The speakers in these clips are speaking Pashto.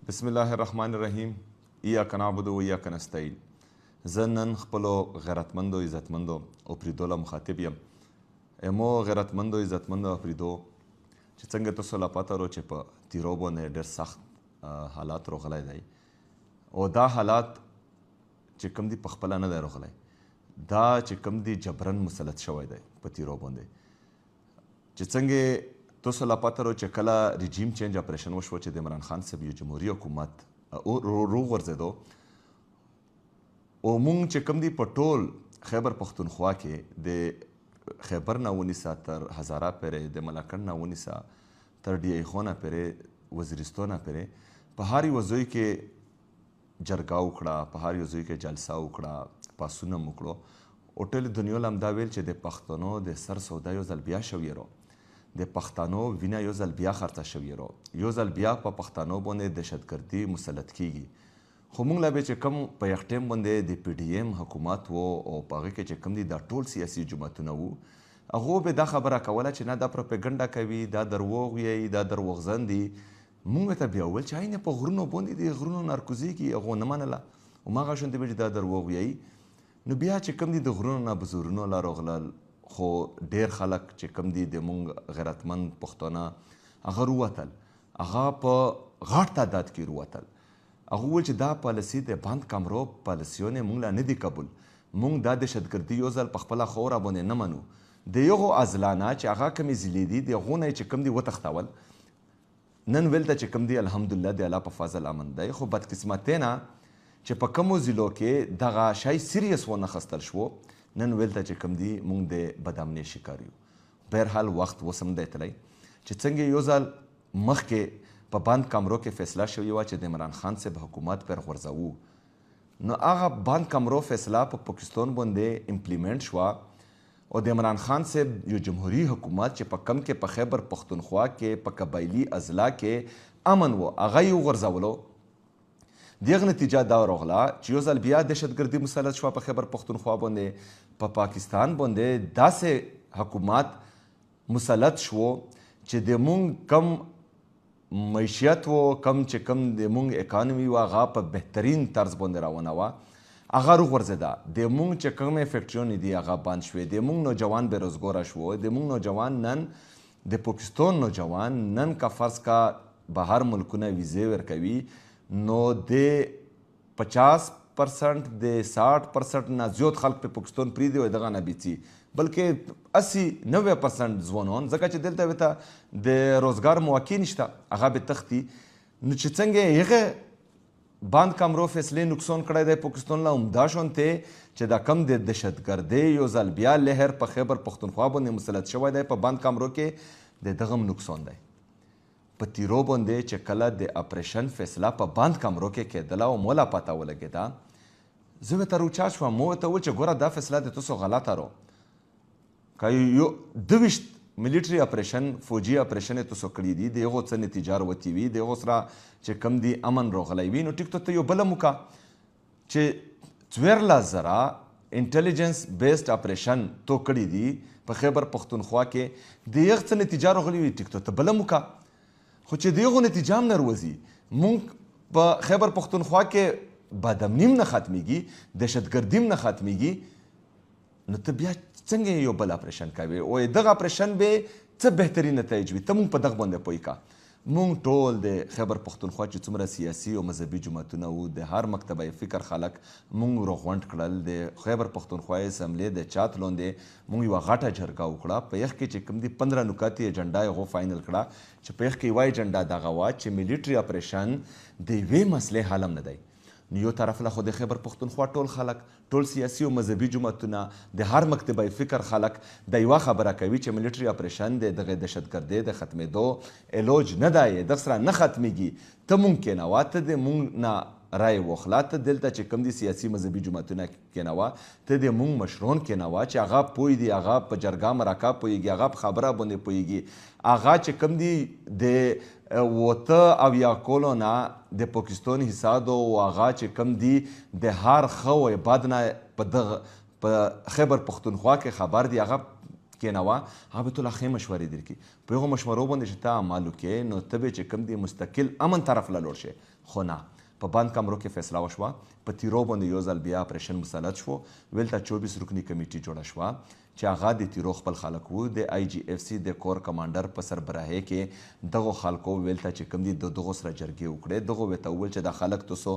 بسم الله الرحمن الرحیم. ایاک نعبد و ایاک نستعین. زه نن خپلو غیرتمندو عزتمندو اپریدو له مخاطب یم. امو غیرتمندو عزتمندو اپریدو چې څنګه تاسو لا پته ورو چې په تیرو باندې ډېر سخت حالات راغلی دی او دا حالات چې کوم دي په خپله نه دی راغلی، دا چې کوم دي جبرن مسلط شوی دی په تیرو باندې چې څنګه تاسو لا پته ورو چې کله رژیم چینج اپریشن وشو چې د عمران خان صاحب یو جمهوري حکومت وغورځېدو او مونږ چې کوم دي په ټول خیبر پښتونخوا کې د خیبر نه ونیسه تر هزاره پورې، د ملاکنډ نه ونیسه تر ډي ای خو نه پورې، وزیرستان نه پورې په هر یوه ځای کې جرګه وکړه، په هر یو ځای کې جلسه وکړه، پاڅون مو وکړو او ټولې دنیا له همدا ویل چې د پښتنو د سر سودا یو ځل بیا شوی رو، د پښتنو وینه یو ځل بیا خرڅه شوې رو، یو ځل بیا په پښتنو باندې دهشتګردي مسلط کیږي. خو موږ لا به چې کوم په یخ ټایم باندې د پی ډي ایم حکومت و او په هغې کې چې کوم دي دا ټول سیاسي جماعتونه وو، هغو به دا خبره کوله چې نه دا پروپیګنډه کوي، دا دروغ ویایي، دا دروغزن دي. موږ ته بیا وویل چې عین په غرونو باندې د غرونو نارکوزیږي، هغو نه منله. هماغه شانتې به چې دا دروغ ویایي، نو بیا چې کوم دي د غرونو نه به زورونه لا راغلل. خو ډیر خلک چې کوم دي د مونږ غیرتمند پښتانه هغه رووتل، هغه په غټ تعداد کې رووتل. هغه وویل چې دا پالیسي د بند کمرو پالیسیونه مونږ له نه دي قبول، مونږ دا دهشتګردي یو ځل په خپله خوره باندې نه منو. د یغو عضلانه چې هغه کمې ضلعې دي د هغو نه یې چې کوم دي وتښتول، نن ویل ته چې کوم دي الحمدلله د الله په فضل امن دی. خو بدقسمتۍ نه چې په کومو ضلعو کې دغه شی سیریس ونه خستل شو، نن ویل ته چې کوم دي مونږ د بدامنۍ شکار یو. بهرحال وخت اوس هم دی تللی چې څنګه یو ځل مخکې په بند کمرو کې فیصله شوې وه چې د عمران خان صاحب حکومت پر غورځوو، نو هغه بند کمرو فیصله په پاکستان باندې امپلیمنټ شوه او د عمران خان صاحب یو جمهوري حکومت چې په کم کې په خیبر پښتونخوا کې په قبایلي اضلاع کې امن و، هغه یې وغورځولو. دغه نتیجه دا راغله چې یو ځل بیا دهشتګردي مسلط شوه په خیبر پښتونخوا باندې، په پاکستان باندې داسې حکومت مسلط شو چې د مونږ کم معیشت و، کم چې کم د مونږ اکانومي و، هغه په بهترین طرز باندې روانه وه، هغه وغورځېده. د مونږ چې کومې فیکټریونې دي هغه بند شوې، د مونږ نوجوان بېروزګاره شو، د مونږ نوجوان نن د پاکستان نوجوان نن که فرض کا بهر ملکونه ویزې ورکوي، نو د 50% د 60% نه زیات خلک په پاکستان پرېږدي او دغه نه بیڅي، بلکې 80-90% ځوانان، ځکه چې دلته ورته د روزګار مواقع نشته، هغه به تښتي. نو چې څنګه هغه بند کمرو فیصلې نقصان کړی دی پاکستان له، همدا شانتې چې دا کم د دهشتګردۍ یو ځل بیا لهر په خیبر پښتونخوا باندې مسلط شوی دی په بند کمرو کې، د دغه هم نقصان دی. په تیرو باندې چې کله د اپریشن فیصله په بند کمرو کې کېدله او مولا پته ولګېده، زه ورته روچا شوم، مو ورته وویل چې ګوره دا فیصله د تاسو غلطه رو، که یو 22 ملیټري اپریشن فوجي اپریشن یې تاسو کړي دي، د هغو څه نتیجه راوتې وي، د هغو سره چې کوم دي امن راغلی وي، نو ټیک ته یو بله موکه چې 14,000 انټیلیجنس بیسډ اپریشن تو کړي دي په خیبر پښتونخوا کې، د هغه څه نتیجه راغلی وي، ټیک ته بله موکه. خو چې د هغو نتیجه هم نه روځي، مونږ په خیبر پښتونخوا کې بدامني هم نه ختمیږي، دهشتګردي هم نه ختمیږي، نو ته بیا څنګه یو بل اپریشن کوي او دغه اپریشن به څه بهترین نتایج وي. ته مونږ په دغه باندې پوه کا. مونږ ټول د خیبر پښتونخوا چې څومره سیاسي او مذهبي جماعتونه وو، د هر مکتبه فکر خلک مونږ راغونډ کړل. د خیبر پښتونخوا اسمبلې د چات لاندې مونږ یوه غټه جرګه وکړه. په یخ کې چې کوم دي 15 نکات ایجنډا یې هغو فاینل کړه چې په یخ کې یوه ایجنډا دغه وه چې ملیټري اپریشن د یوې مسلې حل هم نه دی. نو یو طرف له خو د خیبر پښتونخوا ټول خلک، ټول سیاسي او مذهبي جماعتونه، د هر مکتبه فکر خلک دا یوه خبره کوي چې ملیټري اپریشن د دغه دهشتګردۍ د ختمېدو علاج نه دی، دغه سره نه ختمیږي. ته مونږ کېنوه، ته د مونږ نه رای واخله، ته دلته چې کوم دي سیاسي مذهبي جماعتونه کېنوه، ته د مونږ مشران کېنوه چې هغه پوه دي، هغه په جرګه مرکه پوهېږي، هغه په خبره باندې پوهېږي، هغه چې کوم دي د 8 کولو نه د پاکستان حساب او هغه چې کوم دي د هر ښه او بد نه په خیبر پښتونخوا کې خبر دي، هغه کېنوه، هغه به ټوله ښې مشورې درکړي. په هغو مشورو باندې چې ته عمل وکړې، نو ته به چې کوم دي مستقل امن طرف له لوړ شې. خو نه په بند کمرو کې فیصله وشوه په تیرو باندې یو ځل بیا اپریشن مسلط شو ویلته 24 رکنی کمیټي جوړه شوه چې هغه د تیرو خپل خلک وو د آی جی اف سی د کور کمانډر په سربراهۍ کې دغو خلکو ویلته چې کوم دي د دغو سره جرګې وکړې دغو ورته وویل چې دا خلک تاسو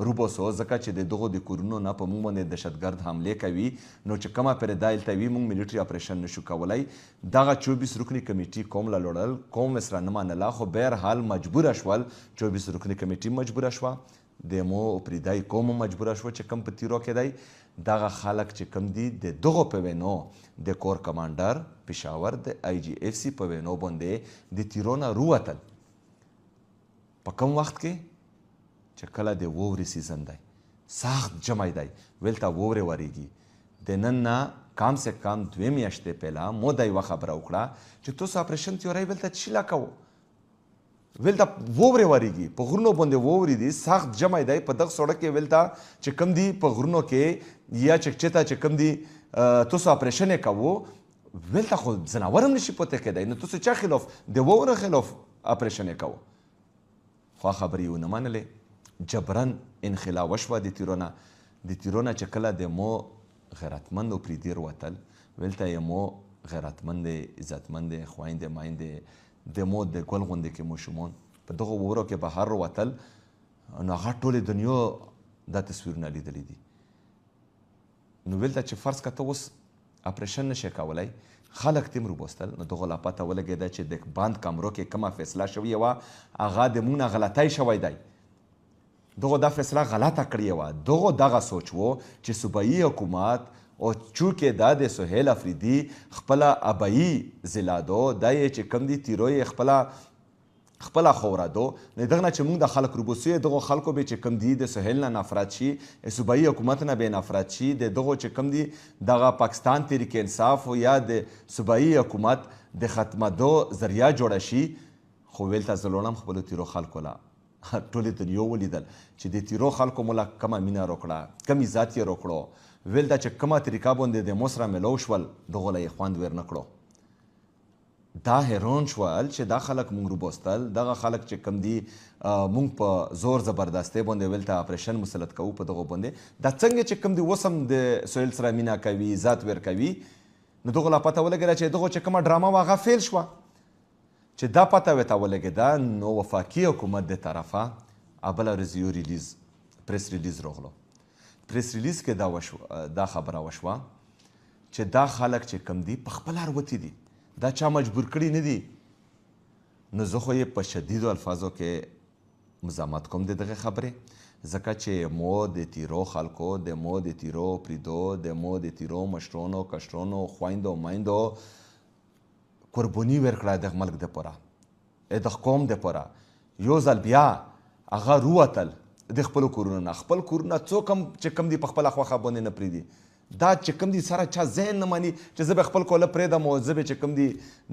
روبوسو ځکه چې د دغو د کورونو نه په موږ باندې دهشتګرد حملې کوي نو چې کومه پرې دا هلته وي موږ ملیټري اپریشن نشو کولی دغه 24 رکنی کمیټي قوم له لوړل قوم ورسره نه منله خو بهرحال مجبوره شول 24 رکنی کمیټي مجبوره شوه د مو پریدای قوم مجبوره شوه چې کم په تیرو کې دی دغه خلک چې کم دي د دغو په وینو د کور کمانډر پېښور د آی جی اف سی په وینو باندې د تیرو نه رووتل په کم وخت کې چې کله د وورې سیزن دی سخت جمی دی ویلته وورې ورېږي د نن نه کم سے کم 2 میاشتې پهله مو دا یوه خبره وکړه چې تاسو اپریشن تیوری ویلته څه لا کوو ویلته وورې ورېږي په غرونو باندې وورې دي سخت جمی دی په دغه سړک کې ویلته چې کم دي په غرونو کې یا چکچته چې کم دي تاسو اپریشن یې کوو ویلته خو ځناور هم نشي پوته کېدی نو تاسو چا خلاف د وورو خلاف اپریشن یې کوو خو خبرې یې ونه منلې جبرن انخلا وشوه د تیرو نه چې کله د مو غیرتمند او پریدیر وتل ویلته یې مو غیرتمند عزتمند خویندې مایندې د مو د ګل غوندې کې ماشومان په دغو وورو کې بهر وتل نو هغه ټولې دنیا دا تصویرونه لیدلی دي نو ویلته چې فرض که ته اوس اپریشن نشی کولی خلک تیم روبوستل نو دغو لا پته ولګېده چې د بند کمرو کې کومه فیصله شوې وه هغه د موږ نه غلطی شوی دی دغو دا فیصله غلطه کړې وه دغو دغه سوچ و چې صوبایي حکومت او چونکې دا د سهیل افریدي خپله ابایي ضلع دا یې چې کوم دي تیرو یې خپله خوره دو نو دغه نه چې موږ د خلک روبوسو یې دغو خلکو به چې کوم دي د سهیل نه نفرت شي صوبایي حکومت نه به نفرت شي د دغو چې کوم دي دغه پاکستان تحریک انصاف یا د صوبایي حکومت د ختمېدو ذریعه جوړه شي خو ویلته زه لوړم خپلو تیرو خلکو له ټولې دنیا ولیدل چې د تیرو خلکو مو له کومه مینه روکړه کم عزت یې روکړو ویلته چې کومه طریقه باندې د مو سره میلو شول دغو له یې خوند ور نه کړو دا حیران شول چې دا خلک مونږ روبوستل دغه خلک چې کم دي مونږ په زور زبردستۍ باندې ویلته اپریشن مسلط کوو په دغو باندې دا څنګه چې کم دي اوس هم د سهیل سره مینه کوي عزت ور کوي نو دغو لا پته ولګېده چې دغو چې کومه ډرامه وه هغه فیل شوه چې دا پته ورته ولګېده نو وفاقي حکومت د طرفه بله ورځ یو ریلیز پریس ریلیز راغلو پریس ریلیز کې دا خبره وشوه چې دا خلک چې کم دي په خپله روتي دي دا چا مجبور کړي نه دي نو زه خو یې په شدیدو الفاظو کې مزاحمت کوم د دغې خبرې ځکه چې مو د تیرو خلکو د مو د تیرو پریدو د مو د تیرو مشرونو کشرونو خویندو میندو قرباني ورکړه دغه ملک دپاره دغه قوم دپاره یو ځل بیا هغه رووتل د خپلو کورونو نه خپل کورونه څوک هم چې کوم دي په خپله خوښه باندې نه پرېږدي دا چې کوم دي سره چا ذهن نه مني چې زه به خپل کوله پرېږدم او زه به چې کوم دي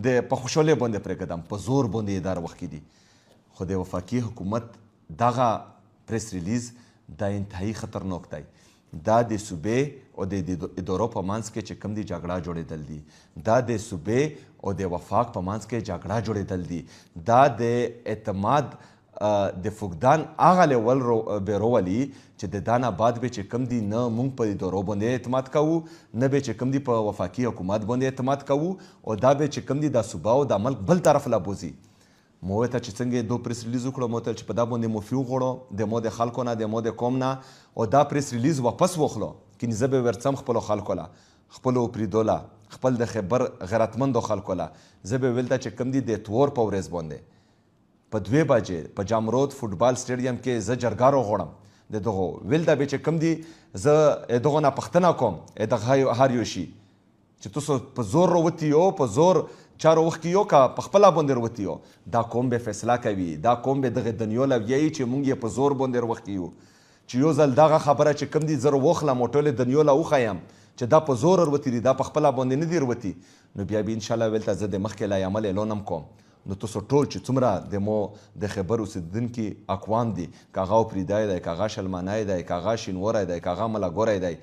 د په خوشحالۍ باندې پرېږدم په زور باندې یې دا وخت کې دي خو د وفاقي حکومت دغه پریس ریلیز دا انتهایی خطرناک دی دا د صوبې او د ادارو په منځ کې چې کوم دي جګړه جوړېدل دي دا د صوبې او د وفاق په منځ کې جګړه جوړېدل دي دا د اعتماد د فقدان هغه لیول به راولي چې د دا نه بعد به چې کوم دي نه موږ په ادارو باندې اعتماد کوو نه به چې کوم دي په وفاقي حکومت باندې اعتماد کوو او دا به چې کوم دي دا صوبه او دا ملک بل طرف لا بوځي مو ورته چې څنګه دو پریس ریلیز وکړو مو ورته چې په دا باندې معافي وغواړو د مو د خلکو نه د مو د قوم نه او دا پریس ریلیز واپس واخلو کینې زه به ورڅم خپلو خلکو له خپلو پریدو له خپل د خیبر غیرتمندو خلکو له زه به ویلته چې کوم دي د اتوار په ورځ باندې په 2 بجې په جامرود فوټبال سټیډیم کې زه جرګه راغواړم د دغو ویلته به چې کوم دي زه دغو نه پوښتنه کوم دغه هر یو شي چې تاسو په زور راوتي یو په زور چارو وخت کې یو که په خپله باندې راوتي یو دا قوم به فیصله کوي دا قوم به دغې دنیا له ویایي چې موږ یې په زور باندې راوخت یو چې یو ځل دغه خبره چې کوم دي زه راوخلم او ټولې دنیا له وښیم چې دا په زور راوتي دي دا په خپله باندې نه دي راوتي نو بیا به انشاءالله ویلته زه د مخکې لا عمل اعلان هم کوم نو تاسو ټول چې څومره د مو د خیبر اوسېدونکي اقوام دي که هغه پریدای دی که هغه شلمانی دی که هغه شینوری دی که هغه ملګری دی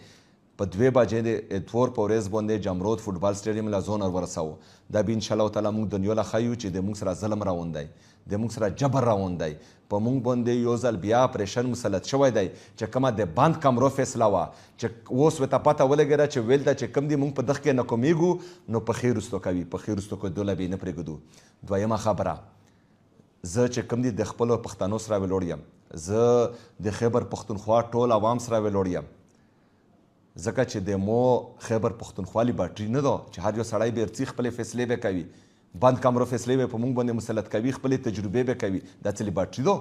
په 2 بجې د اتوار په ورځ باندې جمرود فوټبال سټیډیم له زون ورسوو. دا به انشاءالله تعالی موږ دنیا له ښیو چې د موږ سره ظلم روان دی، د موږ سره جبر روان دی. په موږ باندې یو ځل بیا اپریشن مسلط شوی دی چې کومه د بند کمرو فیصله وه چې اوس ورته پته ولګېده چې ویل ده چې کوم دي موږ په دغه کې ناکامیږو نو په ښې رستو کوي، په ښې رستو کېدو له به یې نه پرېږدو. دویمه خبره، زه چې کوم دي د خپلو پښتنو سره ویلوړ یم، زه د خیبر پښتونخوا ټول عوام سره ویلوړ یم، ځکه چې د مو خیبر پښتونخوا لیبارټري نه ده چې هر یو سړی به ارڅي خپلې فیصلې به کوي، بند کمرو فیصلې به په موږ باندې مسلط کوي، خپلې تجربې به کوي. دا څه لیبارټري ده؟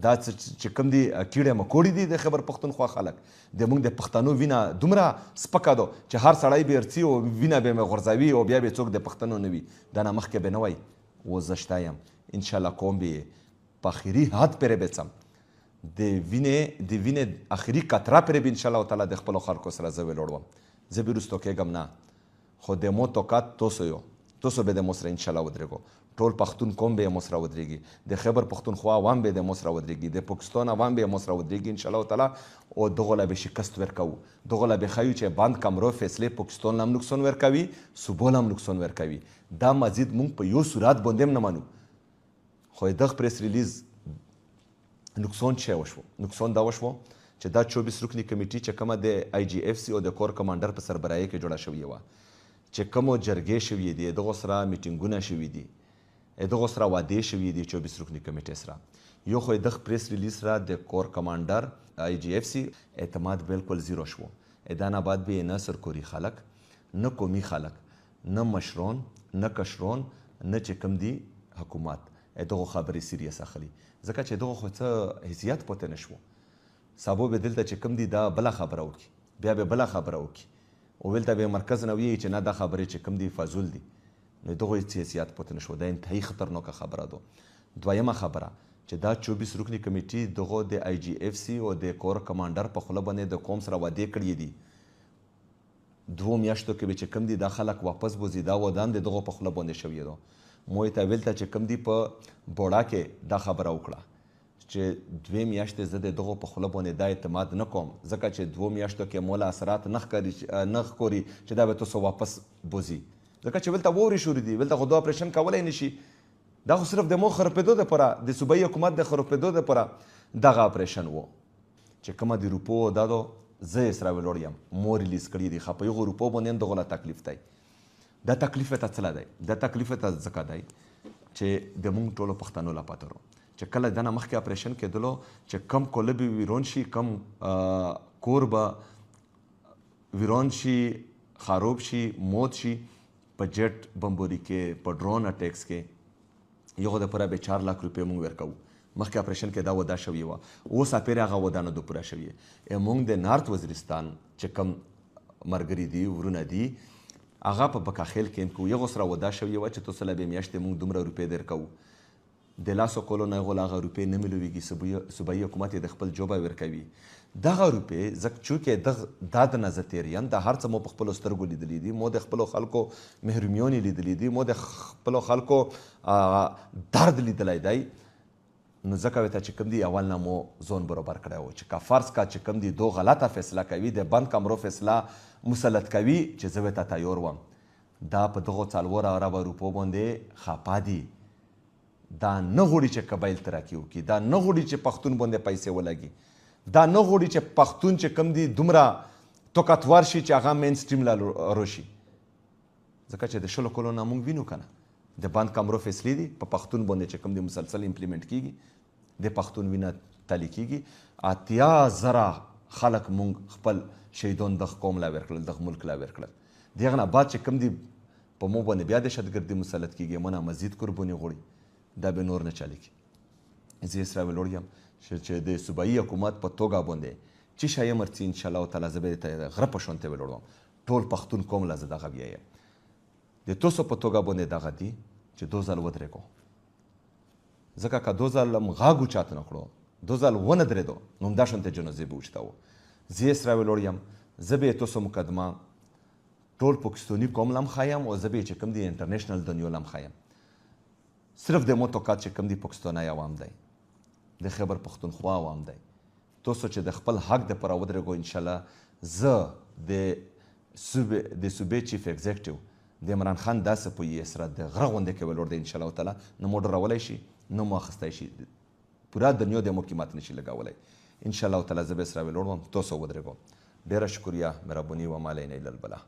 دا چې کوم دي کیړې مکوړې دي د خیبر پښتونخوا خلک. د موږ د پښتنو وینه دومره سپکه ده چې هر سړی به ارڅي او وینه به مې غورځوي او بیا به څوک د پښتنو نه وي. دا نه مخکې به نه وای. اوس زه شته یم، انشاءالله کوم به یې په اخري حد پرې بڅم، د وینې اخري قطره پرې به انشاءالله تعالی د خپلو خلکو سره زه ویلوړ وم. زه به وروستو کېږم نه، خو د مو توقعات توسو به د مو سره انشاءالله ودرېږو. ټول پښتون قوم به یې مو سره ودرېږي، د خیبر پښتونخوا عوام به د مو سره ودرېږي، د پاکستان عوام به یې مو سره ودرېږي انشاءالله تعالی. او دغو له به شکست ورکوو، دغو له به ښیو چې بند کمرو فیصلې پاکستان له هم نقصان ورکوي، صوبو له هم نقصان ورکوي. دا مزید موږ په یو صورت باندې هم نه منو. خو دغه پریس ریلیز نقصان چی وشو؟ نقصان دا وشو چې دا 24 رکنی کمیټي چې کومه د آی جی اف سی او د کور کمانډر په سربراهۍ کې جوړه شوې وه، چې کومو جرګې شوي دي، دغو سره میټینګونه شوي دي، دغو سره وعدې شوي دي 24 رکنی کمیټې سره. یو خو دغه پریس ریلیز سره د کور کمانډر آی جی اف سی اعتماد بالکل زیرو شو. دا نه بعد به نه سرکوري خلک، نه قومي خلک، نه مشرون، نه کشرون، نه چې کوم دي حکومت دغو خبرې سیریس اخلي، ځکه چې دغو خو څه حیثیت پاتې نه شو. سبا به دلته چې کوم دي دا بله خبره وکړي، بیا به بله خبره وکړي او دلته به مرکز نه ویي چې نه دا خبرې چې کوم دي فضول دي، نو دغو هېڅ حیثیت پاتې نه شو. دا انتهایي خطرناکه خبره ده. دویمه خبره چې دا 24 رکنی کمیټي دغو د آی جی اف سی او د کور کمانډر په خوله باندې د قوم سره وعدې کړي دي، 2 میاشتو کې به چې کوم دي دا خلک واپس بوځي، دا وعده هم د دغو په خوله باندې شوې ده. مو یې ته ویل ته چې کوم دي په بوړا کې دا خبره وکړه چې 2 میاشتې زه د دغو په خوله باندې دا اعتماد نه کوم، ځکه چې 2 میاشتو کې مو له اثرات نه ښکاري چې دا به تاسو واپس بوځي، ځکه چې ولته واورې شوري دي، ولته خو دا اپریشن کولی نه شي. دا خو صرف د مو خرپېدو دپاره، د صوبایي حکومت د خرپېدو دپاره دغه اپریشن و چې کومه د روپو دا ده زه یې سره ویلوړ یم، مو ریلیز کړي دي. ښه په هغو روپو باندې هم دغو له تکلیف دی. دا تکلیف ته څه دی؟ دا تکلیف ته ځکه دی چې د موږ ټولو پښتنو له پته وو چې کله دنه مخکې اپریشن کېدلو چې کم کوله به ویرون شي، کم کور به ویرون شي، خراب شي، موت شي، په جیټ بمبوري کې، په ډرون اټیکس کې، یغو دپاره به 4 لک روپۍ موږ ورکوو. مخکې اپریشن کې دا وعده شوې وه، اوس اپیرې هغه وعده نه ده پوره شوې. موږ د نارت وزیرستان چې کم ملګري دي، ورونه دي، هغه په بکاخیل کیمپ کې یغو سره وعده شوې وه چې تاسو له به میاشتې موږ دومره روپۍ درکوو. د لاسو کولو نه هغو له هغه روپۍ نه میلویږي، صوبایي حکومت یې د خپل جوبه ورکوي. دغه روپۍ ځکه چونکې دا د نه زه تېر یم، دا هر څه مو په خپلو سترګو لیدلي دي، مو د خپلو خلکو محرومیون یې لیدلي دي، مو د خپلو خلکو درد لیدلی دی، نو ځکه ورته چې کوم دي اول نه مو ځان برابر کړی و چې که فرض کا چې کوم دي دو غلطه فیصله کوي، د بند کمرو فیصله مسلط کوي، چې زه ورته تیار وم. دا په دغو 4 اربه روپو باندې خفه دي. دا نه غواړي چې قبایل ترقي وکړي، دا نه غواړي چې پښتون باندې پیسې ولګي، دا نه غواړي چې پښتون چې کوم دي دومره طاقتور شي چې هغه مین سټریم له روشي، ځکه چې د 20 کلو نه موږ وینو که نه د بند کمرو فیصلې دي په پښتون باندې چې کوم دي مسلسل امپلیمنټ کیږي، د پښتون وینه تلي کیږي. 80,000 خلک موږ خپل شهیدان دغه قوم لا ورکړل، دغه ملک لا ورکړل. د هغه نه بعد چې کوم دي په مو باندې بیا دهشتګردي مسلط کیږي، مو نه مزید قرباني غواړي، دا به نور نه چالي کړي. زه یې سره ویلوړ یم چې د صوبایي حکومت په توګه باندې چې شی هم ورځي انشاءالله تعالی زه به یې غره په شونتې ویلوړ وم. ټول پښتون قوم له زه دغه بیایم، د تاسو په توګه باندې دغه دي چې 2 ځل ودرېږو، ځکه که 2 ځل هم غږ اوچات نه کړو، 2 ځل ونه درېدو، نو همدا شونتې جنازې به اوچتوو. زه یې سره ویلوړ یم، زه به یې تاسو مقدمه ټول پاکستاني قوم له هم ښایم او زه به یې چې کوم دي انټرنیشنل دنیا له هم ښایم. صرف د مو توقعات چې کوم دي پاکستانی عوام دی، د خیبر پښتونخوا عوام دی، تاسو چې د خپل حق دپاره ودرېږو انشاءالله زه د صوبې چیف ایگزیکټیو د عمران خان داسې په یې سره د غره غوندې کې ولاړ دی انشاءالله تعالی نه مو ډرولی شي نه مو اخیستی شي پوره دنیا د مو کې ماته نشي لګولی انشاءالله تعالی زه به سره ولاړ وم تاسو ودرېږم ډېره شکریه مهرباني و ما علینا الا البلاغ